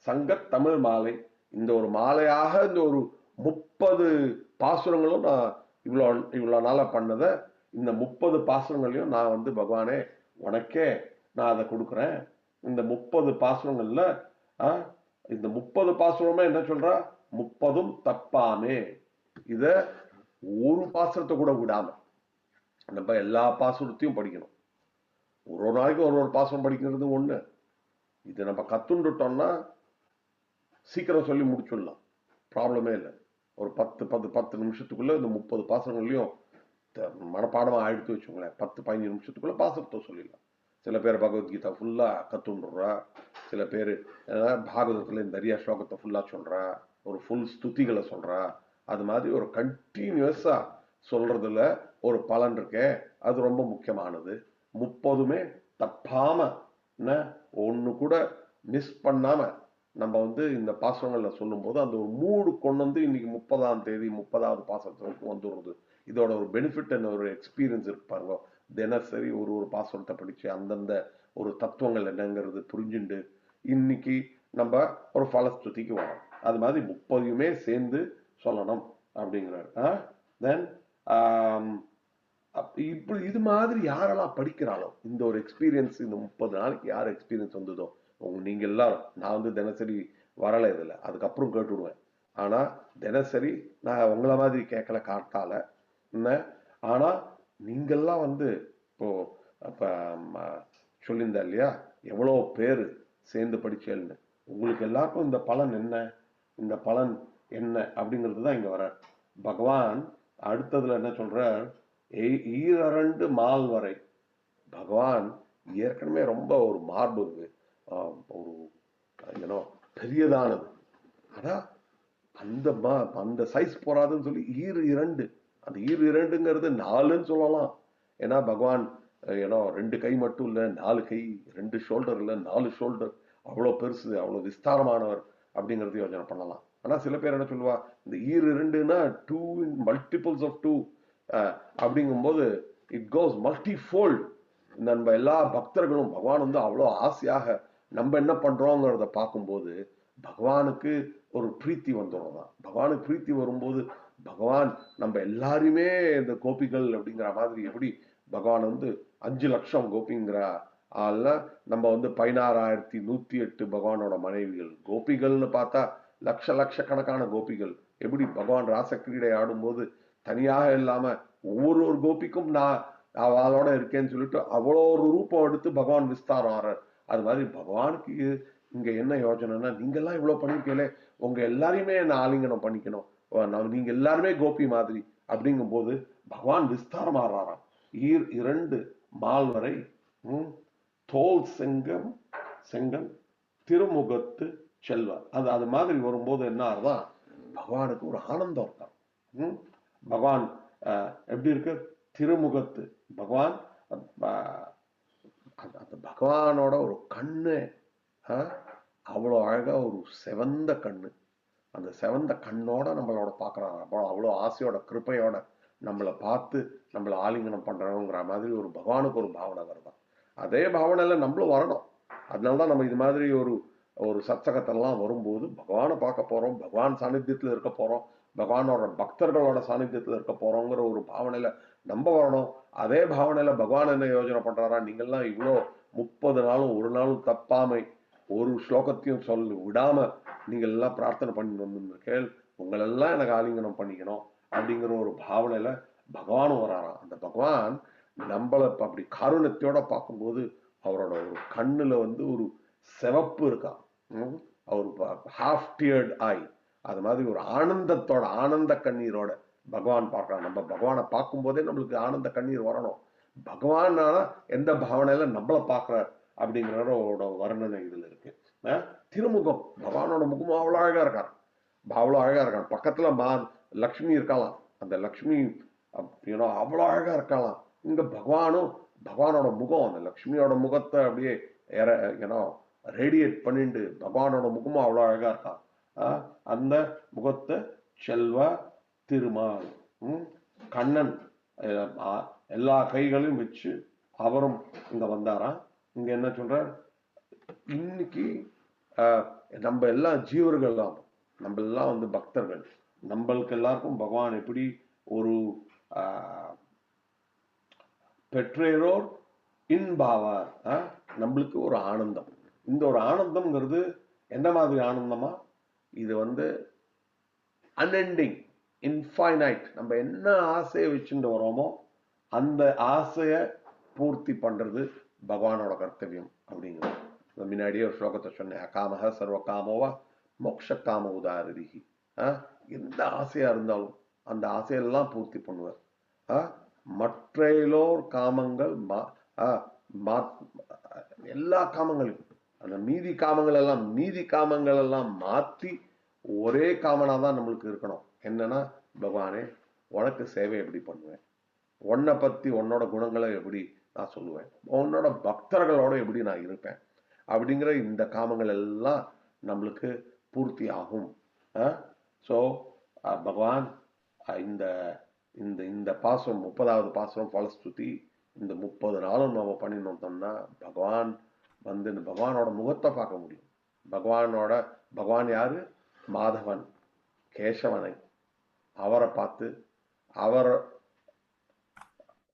சங்க தமிழ் மாலை, இந்த ஒரு மாலையாக இந்த ஒரு 30 பாசுரங்களும் நான் இவ்வளவு நாளா பண்ணத, இந்த 30 பாசுரங்களையும் நான் வந்து பகவானே உனக்கே நான் அதை கொடுக்குறேன். இந்த 30 பாசுரங்கள்ல இந்த 30 பாசுரமே என்ன சொல்றா? 30ம் தப்பாமே. இத ஒரு பாசுரத்தை கூட விடாம நம்ம எல்லா பாசுரத்தையும் படிக்கணும். ஒரு நாளைக்கு ஒரு பாசுரம் படிக்கிறது ஒண்ணு. இது நம்ம கத்துண்டுட்டோம்னா சீக்கிரம் சொல்லி முடிச்சுடலாம், ப்ராப்ளமே இல்லை. ஒரு 10 நிமிஷத்துக்குள்ள இந்த 30 பாசுரங்களையும் மனப்பாடமா ஆயிடுத்து வச்சுங்களேன். 10-15 நிமிஷத்துக்குள்ள பாசுரத்தை சொல்லிடலாம். சில பேர் பகவத்கீதா ஃபுல்லா கத்துண்டுறா, சில பேர் பாகவதத்துல நிறைய ஸ்லோகத்தை ஃபுல்லா சொல்றா, ஒரு ஃபுல் ஸ்துதிகளை சொல்றா. அது மாதிரி ஒரு கண்டினியூஸா சொல்றதுல ஒரு பலன் இருக்கே, அது ரொம்ப முக்கியமானது. 30மே தப்பாம ஒண்ணு கூட மிஸ் பண்ணாம நம்ம வந்து இந்த பாசுரங்கள்ல சொல்லும் போது அந்த ஒரு மூடு கொண்டு வந்து இன்னைக்கு 30ஆம் தேதி 30வது பாசுரத்துக்கு வந்துடுறது. இதோட ஒரு பெனிஃபிட் என்ன, ஒரு எக்ஸ்பீரியன்ஸ் இருக்கு பாருங்க. தினசரி ஒரு பாசுரத்தை படிச்சு அந்தந்த ஒரு தத்துவங்கள் என்னங்கிறது புரிஞ்சுண்டு இன்னைக்கு நம்ம ஒரு பலஸ்துதிக்கு வரோம். அது மாதிரி 30யுமே சேர்ந்து சொல்லணும் அப்படிங்கிறாரு. தென் இப்படி இது மாதிரி யாரெல்லாம் படிக்கிறாளோ இந்த ஒரு எக்ஸ்பீரியன்ஸ், இந்த 30 நாளைக்கு யார் எக்ஸ்பீரியன்ஸ் வந்ததோ நீங்க எல்லாரும், நான் வந்து தினசரி வரல இதுல, அதுக்கப்புறம் கேட்டுடுவேன். ஆனா தினசரி நான் உங்களை மாதிரி கேட்கல காட்டால என்ன. ஆனா நீங்கெல்லாம் வந்து இப்போ அப்ப சொல்லியிருந்தா இல்லையா, எவ்வளவு பேரு சேர்ந்து படிச்சேன்னு. உங்களுக்கு எல்லாருக்கும் இந்த பலன் என்ன, இந்த பலன் என்ன அப்படிங்கிறது தான் இங்க வர பகவான். அடுத்ததுல என்ன சொல்றார், ஈரண்டு மால் வரை. பகவான் ஏற்கனவே ரொம்ப ஒரு மார்பு, ஒரு பெரியதானது. ஆனா அந்த சைஸ் போறாதுன்னு சொல்லி இரண்டு, அந்த இரண்டுங்கிறது 4ன்னு சொல்லலாம். ஏன்னா பகவான் 2 கை மட்டும் இல்ல, 4 கை, 2 ஷோல்டர் இல்ல, 4 ஷோல்டர், அவ்வளவு பெருசு, அவ்வளவு விஸ்தாரமானவர் அப்படிங்கறது யோசனை பண்ணலாம். ஆனா சில பேர் என்ன சொல்லுவா, இந்த இரண்டுன்னா 2 மல்டிபிள்ஸ் ஆஃப் 2 அப்படிங்கும்போது இட் கோஸ் மல்டிஃபோல்ட். நம்ம எல்லா பக்தர்களும் பகவான் வந்து அவ்வளோ ஆசையாக நம்ம என்ன பண்றோங்கிறத பார்க்கும்போது பகவானுக்கு ஒரு பிரீத்தி வந்துடும் தான். பகவானுக்கு பிரீத்தி வரும்போது பகவான் நம்ம எல்லாருமே இந்த கோபிகள் அப்படிங்கிற மாதிரி, எப்படி பகவான் வந்து 5 லட்சம் கோபிங்கிற ஆள்ல நம்ம வந்து 16,108 பகவானோட மனைவிகள். கோபிகள்னு பார்த்தா லட்சக்கணக்கான கோபிகள். எப்படி பகவான் ராசக்கிரீடை ஆடும்போது தனியாக இல்லாம ஒவ்வொரு கோபிக்கும் நான் அவளோட இருக்கேன்னு சொல்லிட்டு அவ்வளோ ஒரு ரூபம் எடுத்து பகவான் விஸ்தாரம் ஆறார். அது மாதிரி பகவானுக்கு இங்க என்ன யோசனைன்னா, நீங்க எல்லாம் இவ்வளவு பண்ணிருக்கீங்களே, உங்க எல்லாரையுமே என்ன ஆலிங்கனம் பண்ணிக்கணும், நீங்க எல்லாருமே கோபி மாதிரி அப்படிங்கும் போது பகவான் விஸ்தாரம் ஆறாராம். இரண்டு மால் வரை தோல் செங்கம் திருமுகத்து செல்வார். அது மாதிரி வரும்போது என்ன ஆறுதான், பகவானுக்கு ஒரு ஆனந்தம் இருக்கான். பகவான் எப்படி இருக்கு, திருமுகத்து. பகவான் அந்த பகவானோட ஒரு கண்ணு அவ்வளோ அழகா, ஒரு செவந்த கண்ணு. அந்த செவந்த கண்ணோட நம்மளோட பாக்குறாங்க. அவ்வளோ ஆசையோட கிருப்பையோட நம்மளை பார்த்து நம்மளை ஆலிங்கனம் பண்றோங்கிற மாதிரி ஒரு பகவானுக்கு ஒரு பாவனை வருதான். அதே பாவனையில நம்மளும் வரணும். அதனாலதான் நம்ம இது மாதிரி ஒரு சத்சங்கத்தெல்லாம் வரும்போது பகவானை பார்க்க போறோம், பகவான் சாநித்தியத்துல இருக்க போறோம், பகவானோட பக்தர்களோட சாநித்தியத்துல இருக்க போறோங்கிற ஒரு பாவனையில நம்ம வரணும். அதே பாவனையில பகவான் என்ன யோஜனை பண்றாரா, நீங்கெல்லாம் இவ்வளோ 30 நாளும் ஒரு நாளும் தப்பாமை ஒரு ஸ்லோகத்தையும் சொல்லி விடாம நீங்க எல்லாம் பிரார்த்தனை பண்ணி வந்திருக்கேன், உங்களெல்லாம் எனக்கு ஆலிங்கனம் பண்ணிக்கணும் அப்படிங்கிற ஒரு பாவனையில பகவானும் வராராம். அந்த பகவான் நம்மளை அப்படி காருண்யத்தோட பார்க்கும்போது அவரோட ஒரு கண்ணுல வந்து ஒரு சிவப்பு இருக்கா, அவர் ஹாஃப் டியர்ட் ஐ, அது மாதிரி ஒரு ஆனந்தத்தோட, ஆனந்த கண்ணீரோட பகவான் பார்க்கலாம். நம்ம பகவானை பார்க்கும் போதே நம்மளுக்கு ஆனந்த கண்ணீர் வரணும். பகவானால எந்த பாவனையில நம்மளை பார்க்கிறார் அப்படிங்கிறோட வர்ணனை இதுல இருக்கு. திருமுகம், பகவானோட முகமும் அவ்வளோ அழகா இருக்கார், அவ்வளோ அழகா இருக்கான். பக்கத்துல லக்ஷ்மி இருக்கலாம், அந்த லக்ஷ்மி அவ்வளோ அழகா இருக்கலாம். இங்க பகவானோட முகம், அந்த லக்ஷ்மியோட முகத்தை அப்படியே ரேடியேட் பண்ணிட்டு பகவானோட முகமும் அவ்வளோ அழகா இருக்கான். அந்த முகத்தை செல்வ திருமால் கண்ணன் எல்லா கைகளையும் வச்சு அவரும் இங்க வந்தாராம். இங்க என்ன சொல்றார், இன்னைக்கு நம்ம எல்லாம் ஜீவர்கள் தான், நம்ம எல்லாம் வந்து பக்தர்கள், நம்மளுக்கு எல்லாருக்கும் பகவான் எப்படி ஒரு பெற்றோர் இன்பாவார், நம்மளுக்கு ஒரு ஆனந்தம். இந்த ஒரு ஆனந்தம்ங்கிறது என்ன மாதிரி ஆனந்தமா, இது வந்து அன்எண்டிங், இன்ஃபைனைட். நம்ம என்ன ஆசையை வச்சுட்டு வரோமோ அந்த ஆசைய பூர்த்தி பண்றது பகவானோட கர்த்தவியம் அப்படிங்கிறது. முன்னாடியே ஒரு ஸ்லோகத்தை சொன்னேன், அகாமஹ சர்வ காமோவா மோக்ஷ காம உதாரிகி. எந்த ஆசையா இருந்தாலும் அந்த ஆசையெல்லாம் பூர்த்தி பண்ணுவார். மற்றோர் காமங்கள் எல்லா காமங்களையும், அந்த மீதி காமங்கள் எல்லாம் மாத்தி ஒரே காமனாதான் நம்மளுக்கு இருக்கணும். என்னன்னா, பகவானே உனக்கு சேவை எப்படி பண்ணுவேன், உன்னை பத்தி உன்னோட குணங்களை எப்படி நான் சொல்லுவேன், உன்னோட பக்தர்களோட எப்படி நான் இருப்பேன் அப்படிங்கிற இந்த காமங்கள் எல்லாம் நம்மளுக்கு பூர்த்தி ஆகும். ஸோ பகவான் இந்த இந்த இந்த பாசம் 30வது பாசம் பலஸ்துதி, இந்த 30 நாளும் நம்ம பண்ணினோம்னா பகவான் வந்து இந்த பகவானோட முகத்தை பார்க்க முடியும். பகவான் யாரு, மாதவன் கேசவனை, அவரை பார்த்து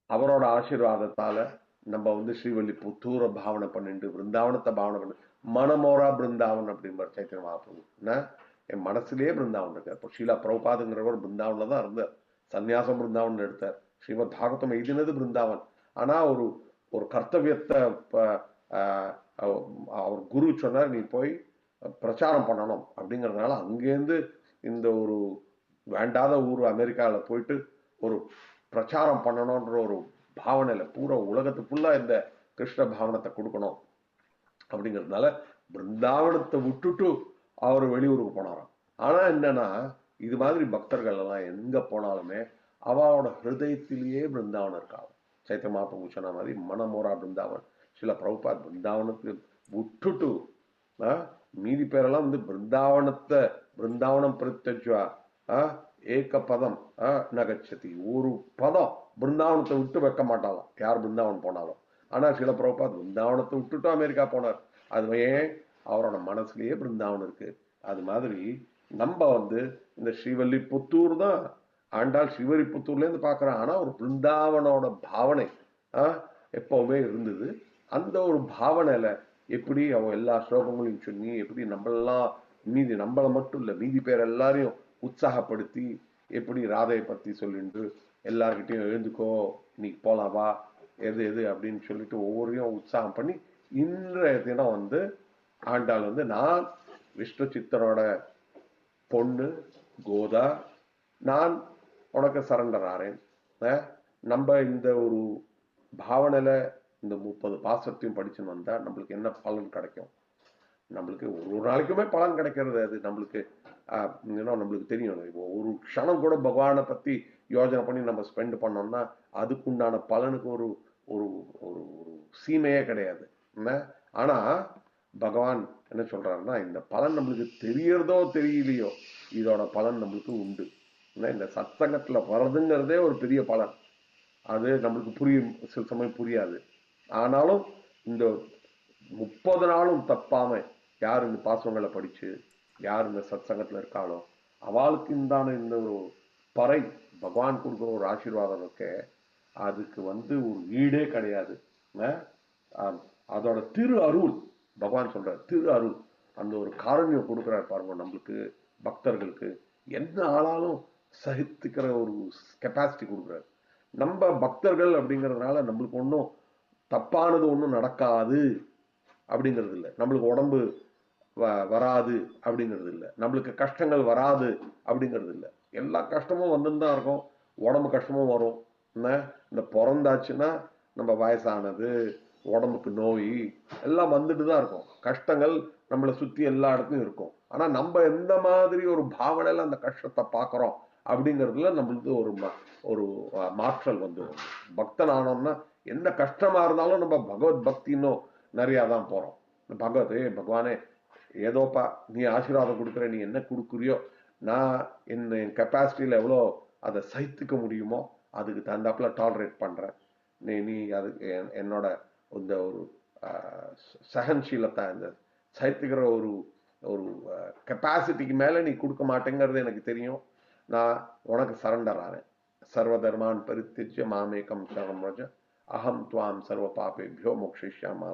அவரோட ஆசீர்வாதத்தால நம்ம வந்து ஸ்ரீவல்லிபுத்தூர பாவனை பண்ணிட்டு பிருந்தாவனத்தை பாவனை பண்ணி மனமோரா பிருந்தாவன் அப்படிங்கிற சைத்தன்ய மகாபிரபு என் மனசுலயே பிருந்தாவன் இருக்கார். இப்போ ஷீலா பிரபுபாதுங்கிறவர் பிருந்தாவன்ல தான் இருந்தார், சன்னியாசம் பிருந்தாவன் எடுத்தார். ஸ்ரீமத் பாகவதம் எழுதினது பிருந்தாவன். ஆனா ஒரு கர்த்தவியத்தை அவர் குரு சொன்னார் நீ போய் பிரச்சாரம் பண்ணணும் அப்படிங்கிறதுனால அங்கேருந்து இந்த ஒரு வேண்டாத ஊர் அமெரிக்காவில் போயிட்டு ஒரு பிரச்சாரம் பண்ணணும்ன்ற ஒரு பாவனையில பூரா உலகத்துக்கு ஃபுல்லா இந்த கிருஷ்ண பாவனத்தை கொடுக்கணும் அப்படிங்கிறதுனால பிருந்தாவனத்தை விட்டுட்டு அவர் வெளியூருக்கு போனாராம். ஆனா என்னன்னா இது மாதிரி பக்தர்கள் எல்லாம் எங்க போனாலுமே அவளோட ஹிருதயத்திலேயே பிருந்தாவனம் இருக்காங்க. சைத்திய மகாபிரபு சொன்ன மாதிரி மனமோரா பிருந்தாவன், சில பிரபுபாத் பிருந்தாவனத்துக்கு விட்டுட்டு மீதி பேரெல்லாம் வந்து பிருந்தாவனம் பிரத்யஜ்வா ஏக பதம் நகச்சதி, ஒரு பதம் பிருந்தாவனத்தை விட்டு வைக்க மாட்டாலும் யார் பிருந்தாவனம் போனாலும். ஆனா சில பிரபுபாத் பிருந்தாவனத்தை விட்டுட்டு அமெரிக்கா போனார். அது ஏன்? அவரோட மனசுலயே பிருந்தாவனம் இருக்கு. அது மாதிரி நம்ம வந்து இந்த ஸ்ரீவல்லிபுத்தூர் தான் ஆண்டாள் ஸ்ரீவல்லிபுத்தூர்ல இருந்து பாக்குறான். ஆனா ஒரு பிருந்தாவனோட பாவனை எப்பவுமே இருந்தது. அந்த ஒரு பாவனையில எப்படி அவன் எல்லா ஸ்லோகங்களையும் சொல்லி எப்படி நம்மளை மட்டும் இல்ல மீதி பேர் எல்லாரையும் உற்சாகப்படுத்தி எப்படி ராதையை பத்தி சொல்லிட்டு எல்லார்கிட்டையும் எழுந்துக்கோ இன்னைக்கு போலாவா எது எது அப்படின்னு சொல்லிட்டு ஒவ்வொருத்தையும் உற்சாகம் பண்ணி இன்றைய தினம் வந்து ஆண்டாள் வந்து நான் விஷ்ணு சித்தரோட பொண்ணு கோதா, நான் உனக்கு சரண்டர் ஆறேன். நம்ம இந்த ஒரு பாவனையில இந்த 30 பாசத்தையும் படிச்சுன்னு வந்தா நம்மளுக்கு என்ன பலன் கிடைக்கும்? நம்மளுக்கு ஒரு நாளைக்குமே பலன் கிடைக்கிறது. அது நம்மளுக்கு நம்மளுக்கு தெரியும். ஒரு க்ஷணம் கூட பகவானை பத்தி யோஜனை பண்ணி நம்ம ஸ்பெண்ட் பண்ணோம்னா அதுக்குண்டான பலனுக்கு ஒரு ஒரு ஒரு சீமையே கிடையாது. ஆனா பகவான் என்ன சொல்றாருன்னா இந்த பலன் நம்மளுக்கு தெரியறதோ தெரியலையோ இதோட பலன் நம்மளுக்கு உண்டு. இந்த சத்சங்கத்துல வர்றதுங்கிறதே ஒரு பெரிய பலன். அது நம்மளுக்கு புரியும், சில சமயம் புரியாது. ஆனாலும் இந்த 30 நாளும் தப்பாம யார் இந்த பாசங்களை படிச்சு யார் இந்த சத்சங்கத்துல இருக்காளோ அவளுக்கு இந்த ஒரு பறை பகவான் கொடுக்குற ஒரு ஆசீர்வாதம் இருக்கு. அதுக்கு வந்து ஒரு ஈடே கிடையாது. அதோட திரு அருள் பகவான் சொல்றாரு, திரு அருள் அந்த ஒரு காரண்யம் கொடுக்குறாரு பாருங்க நம்மளுக்கு பக்தர்களுக்கு. என்ன ஆளாலும் சகித்துக்கிற ஒரு கெப்பாசிட்டி கொடுக்குறாரு. நம்ம பக்தர்கள் அப்படிங்கிறதுனால நம்மளுக்கு ஒன்றும் தப்பானது ஒன்றும் நடக்காது அப்படிங்கிறது இல்லை, நம்மளுக்கு உடம்பு வராது அப்படிங்கிறது இல்லை, நம்மளுக்கு கஷ்டங்கள் வராது அப்படிங்கிறது இல்லை. எல்லா கஷ்டமும் வந்துதான் இருக்கும், உடம்பு கஷ்டமும் வரும். இந்த பிறந்தாச்சுன்னா நம்ம வயசானது உடம்புக்கு நோய் எல்லாம் வந்துட்டு தான் இருக்கும். கஷ்டங்கள் நம்மளை சுத்தி எல்லா இடத்துலையும் இருக்கும். ஆனா நம்ம எந்த மாதிரி ஒரு பாவனையில அந்த கஷ்டத்தை பார்க்கிறோம் அப்படிங்கிறதுல நம்மளுக்கு ஒரு மாற்றல் வந்து பக்தன் ஆனோம்னா எந்த கஷ்டமா இருந்தாலும் நம்ம பகவத் பக்தி இன்னும் நிறைய தான் போறோம். பகவானே ஏதோப்பா நீ ஆசீர்வாதம் கொடுக்குற, நீ என்ன கொடுக்குறியோ நான் என் கெப்பாசிட்டியில எவ்வளோ அதை சகித்துக்க முடியுமோ அதுக்கு தகுந்தாப்புல டாலரேட் பண்றேன். நீ அதுக்கு என்னோட இந்த ஒரு சகன்சீலத்தை இந்த சகித்துக்கிற ஒரு ஒரு கெப்பாசிட்டிக்கு மேல நீ கொடுக்க மாட்டேங்கிறது எனக்கு தெரியும். நான் உனக்கு சரண்டர் ஆறேன். சர்வ தர்மான் பரித்தியஜ்ய மாமேகம் சரணம் ரஜ அகம் துவாம் சர்வ பாபேபியோ மோக்ஷயிஷ்யாமி.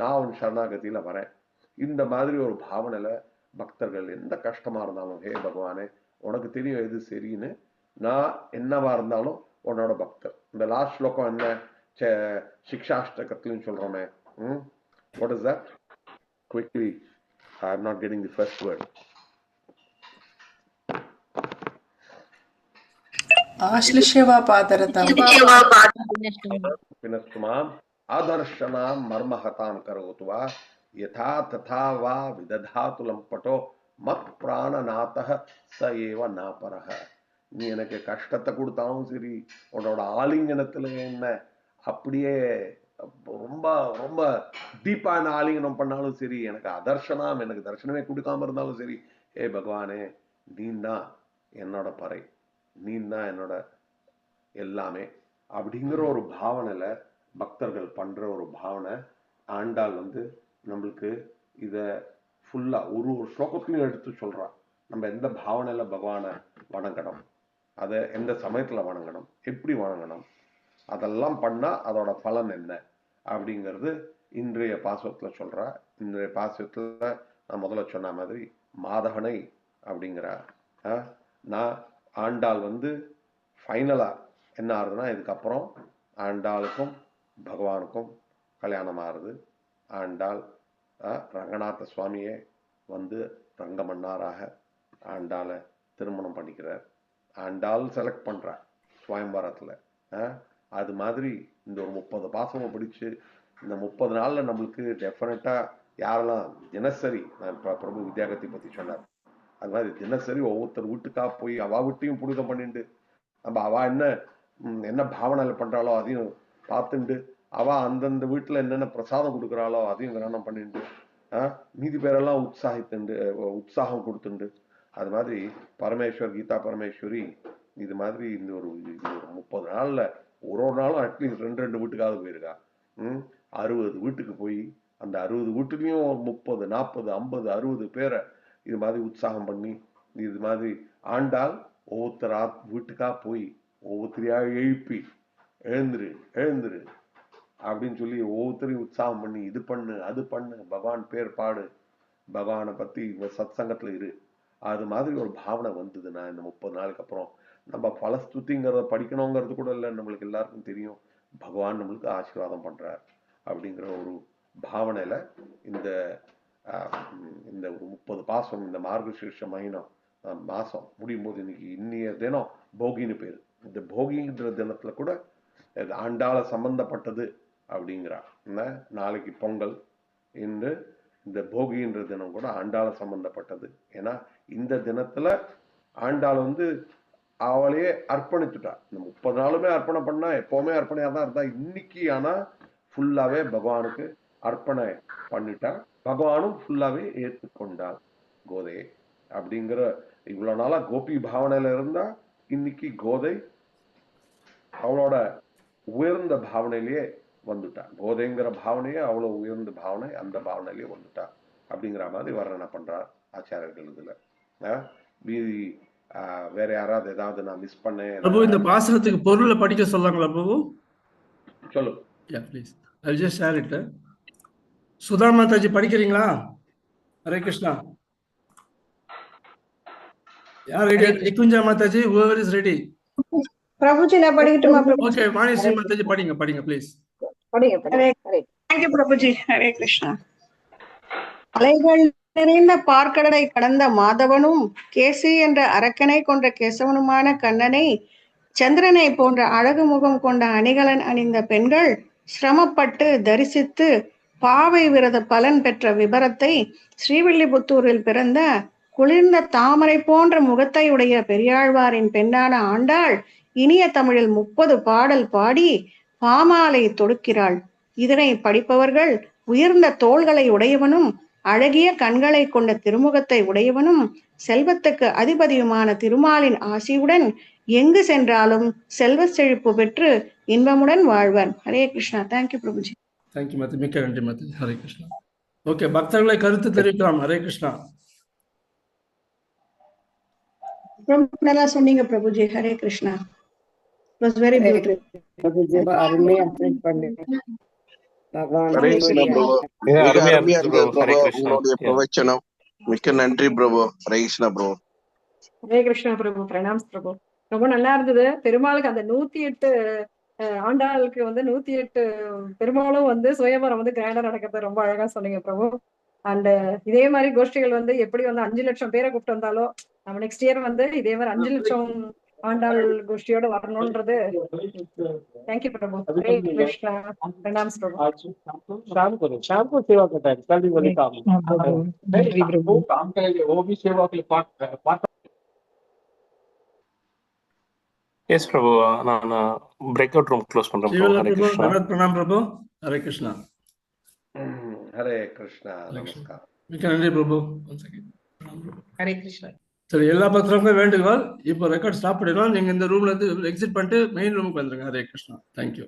நான் உன் சரணாகதியில வரேன். இந்த மாதிரி ஒரு பாவனையில பக்தர்கள் எந்த கஷ்டமா இருந்தாலும் ஹே பகவானே உனக்கு தெரியும் எது சரின்னு, நான் என்னவா இருந்தாலும் உன்னோட பக்தர். இந்த லாஸ்ட் ஸ்லோகம் என்ன சிக்ஷாஷ்டகத்திலும் சொல்றோமே, what is that? Quickly, I am not getting the first word. ஆශ්ලිෂ්‍යවාපාදරතම් பினஸ்துமாம் ஆதர்ஷனாம் மர்மஹதாம் கரோத்வா யதா ததா வா விததாது லம்பட்டோ மத் பிராணநாதஹ ச ஏவ நாபரஹ. நீ எனக்கு கஷ்டத்தை கொடுத்தாலும் சரி, உன்னோட ஆலிங்கனத்துல என்ன அப்படியே ரொம்ப ரொம்ப டீப்பான ஆலிங்கனம் பண்ணாலும் சரி, எனக்கு அதர்ஷனாம் எனக்கு தர்ஷனமே கொடுக்காம இருந்தாலும் சரி, ஏ பகவானே நீ தான் என்னோட பறை, நீ தான் என்னோட எல்லாமே அப்படிங்கிற ஒரு பாவனையில பக்தர்கள் பண்ற ஒரு பாவனை. ஆண்டாள் வந்து நம்மளுக்கு இத ஃபுல்லா ஒரு ஸ்லோகத்திலையும் எடுத்து சொல்றான். நம்ம எந்த பாவனையில பகவானை வணங்கணும், அதை எந்த சமயத்துல வணங்கணும், எப்படி வணங்கணும், அதெல்லாம் பண்ணா அதோட பலன் என்ன அப்படிங்கிறது இன்றைய பாசுரத்துல சொல்றா. இன்றைய பாசுரத்துல நான் முதல்ல சொன்ன மாதிரி மாதவனை அப்படிங்கிற நான் ஆண்டாள் வந்து ஃபைனலா என்ன ஆகுதுன்னா இதுக்கப்புறம் ஆண்டாளுக்கும் பகவானுக்கும் கல்யாணம் ஆகுது. ஆண்டாள் ரங்கநாத சுவாமியே வந்து ரங்கமன்னாராக ஆண்டாளை திருமணம் பண்ணிக்கிறார். ஆண்டாள் செலக்ட் பண்றார் சுவயம்வரத்தில். அது மாதிரி இந்த ஒரு 30 பாசமும் பிடிச்சு இந்த 30 நாள்ல நம்மளுக்கு டெஃபினட்டா யாரெல்லாம் தினசரி, நான் இப்போ பிரபு வித்யாகத்தை பத்தி சொன்னார், அது மாதிரி தினசரி ஒவ்வொருத்தர் வீட்டுக்கா போய் அவா வீட்டையும் புனிதம் பண்ணிட்டு நம்ம அவா என்ன பாவனையில பண்றாளோ அதையும் பார்த்துண்டு அவ அந்தந்த வீட்டுல என்னென்ன பிரசாதம் கொடுக்குறாளோ அதையும் கிரகணம் பண்ணிட்டு மீதி பேரெல்லாம் உற்சாகம் கொடுத்துண்டு, அது மாதிரி பரமேஸ்வர் கீதா பரமேஸ்வரி இது மாதிரி இந்த ஒரு 30 நாள்ல ஒரு நாளும் அட்லீஸ்ட் 2 வீட்டுக்காவது போயிருக்கா. 60 வீட்டுக்கு போய் அந்த 60 வீட்டுலயும் 30, 40, 50, 60 பேரை இது மாதிரி உற்சாகம் பண்ணி இது மாதிரி ஆண்டாள் ஒவ்வொருத்தர் வீட்டுக்கா போய் ஒவ்வொருத்தரையா எழுப்பி எழுந்துரு அப்படின்னு சொல்லி ஒவ்வொருத்தரையும் உற்சாகம் பண்ணி இது பண்ணு அது பண்ணு, பகவான் பேர் பாடு, பகவானை பத்தி சத் சங்கத்துல இரு, அது மாதிரி ஒரு பாவனை வந்ததுன்னா இந்த 30 நாளுக்கு அப்புறம் நம்ம பலஸ்துதிங்கிறத படிக்கணுங்கிறது கூட இல்லை, நம்மளுக்கு எல்லாருக்கும் தெரியும் பகவான் நம்மளுக்கு ஆசீர்வாதம் பண்றார் அப்படிங்கிற ஒரு பாவனையில இந்த இந்த ஒரு 30 பாசம் இந்த மார்கசீர்ஷ மாசம் முடியும் போது இன்னைய தினம் போகின்னு பேரு. இந்த போகின்ற தினத்துல கூட ஆண்டாள சம்பந்தப்பட்டது அப்படிங்கிறா. நாளைக்கு பொங்கல், இன்று இந்த போகின்ற தினம் கூட ஆண்டாள சம்பந்தப்பட்டது. ஏன்னா இந்த தினத்துல ஆண்டாள் அவளையே அர்ப்பணிச்சுட்டா. இந்த 30 நாளுமே அர்ப்பணம் பண்ணா எப்பவுமே அர்ப்பணையா தான் இருந்தா, இன்னைக்கு ஆனா ஃபுல்லாவே பகவானுக்கு அர்ப்பணை பண்ணிட்டா, பகவானும் ஃபுல்லாவே ஏற்றுக்கொண்டாள் கோதையை அப்படிங்கிற. இவ்வளவு நாளா கோபி பாவனையில இருந்தா இன்னைக்கு கோதை அவளோட உயர்ந்த பாவனையிலேயே வந்துட்டா. கோதைங்கிற பாவனையே அவ்வளவு உயர்ந்த பாவனை, அந்த பாவனையிலேயே வந்துட்டா அப்படிங்கிற மாதிரி வர்ணனை பண்றார் ஆச்சாரியர்கள். இதுல மீதி வேற யாராவது ஏதாவது நான் மிஸ் பண்ணேன்? பிரபு, இந்த பாசனத்துக்கு பொருளை படிக்க சொல்லாங்களா பிரபு? சொல்லு. Yeah, please. I'll just share it. Sudha Mataji படிக்கிறீங்களா? ஹரே கிருஷ்ணா. யார் ready? Nikunja Mataji, whoever is ready. Prabhuji நான் படிக்கட்டுமா? Okay, வாணிஸ்ரீ மாதாஜி படிங்க please. Thank you Prabhuji. Hare Krishna. அலைகள் நிறைந்த பார்க்கடலை கடந்த மாதவனும் கேசி என்ற அரக்கனை கொன்ற கேசவனுமான கண்ணனை, சந்திரனை போன்ற அழகு முகம் கொண்ட அணிகலன் அணிந்த பெண்கள் சிரமப்பட்டு தரிசித்து பாவை விரத பலன் பெற்ற விபரத்தை ஸ்ரீவில்லிபுத்தூரில் பிறந்த குளிர்ந்த தாமரை போன்ற முகத்தை உடைய பெரியாழ்வாரின் பெண்ணான ஆண்டாள் இனிய தமிழில் 30 பாடல் பாடி பாமாலை தொடுக்கிறாள். இதனை படிப்பவர்கள் உயர்ந்த தோள்களை உடையவனும் அழகிய கண்களை கொண்ட திருமுகத்தை உடையவனும் செல்வத்துக்கு அதிபதியுமான திருமாலின் ஆசியுடன் எங்கு சென்றாலும் செல்வ செழிப்பு பெற்று இன்பமுடன் வாழ்வன். ஹரே கிருஷ்ணா. தேங்க்யூ பிரபுஜி. தேங்க்யூ மாதா, மிக்க நன்றி மாதா. ஹரே கிருஷ்ணா. ஓகே, பக்தர்களை கருத்து தெரிவிக்கலாம். ஹரே கிருஷ்ணா. ரொம்ப நல்லா சொன்னீங்க Prabhuji. Hare Krishna. It was very beautiful. அருமையா பண்ணீங்க. பகவான் ஹரே கிருஷ்ணா பிரபு. மிக அருமையா இருந்தது பிரபு உங்களுடைய பிரவச்சனம். மிக்க நன்றி பிரபு. ஹரே கிருஷ்ணா பிரபு. ஹரே கிருஷ்ணா பிரபு. பிரணாம் பிரபு. ரொம்ப நல்லா இருந்தது. பெருமாளுக்கு அந்த 108 ஆண்டாளுக்கு 108 பெருமாளும் சுயம்பரம் கிராண்டா நடக்கிறது ரொம்ப அழகா சொன்னீங்க பிரபு. அண்ட் இதே மாதிரி கோஷ்டிகள் எப்படி 5 லட்சம் பேரை கூப்பிட்டு வந்தாலும் நம்ம நெக்ஸ்ட் இயர் இதே மாதிரி 5 லட்சம் ஆண்டாள் கோஷ்டியோட வரணும்ன்றது. தேங்க்யூ பிரபு. ஹரே கிருஷ்ணா. பிரணாம் பிரபு. शाम को सेवा का टाइम कल भी वही काम वो काम करेंगे, वो भी सेवा के लिए पाठ. எஸ் பிரபு, நான் பிரேக் அவுட் ரூம் க்ளோஸ் பண்றேன். ஹரே கிருஷ்ணா. பிரணாம் பிரபு. ஹரே கிருஷ்ணா. ஹரே கிருஷ்ணா. நமஸ்காரம். மிக்க நன்றி பிரபு. ஹரே கிருஷ்ணா. சரி, எல்லா பக்தர்களுக்கும் வேண்டுகோள், இப்போ ரெக்கார்ட் ஸ்டாப் பண்ணிடலாம். நீங்க இந்த ரூம்ல இருந்து எக்ஸிட் பண்ணிட்டு மெயின் ரூமுக்கு வந்துருங்க. ஹரே கிருஷ்ணா. தேங்க்யூ.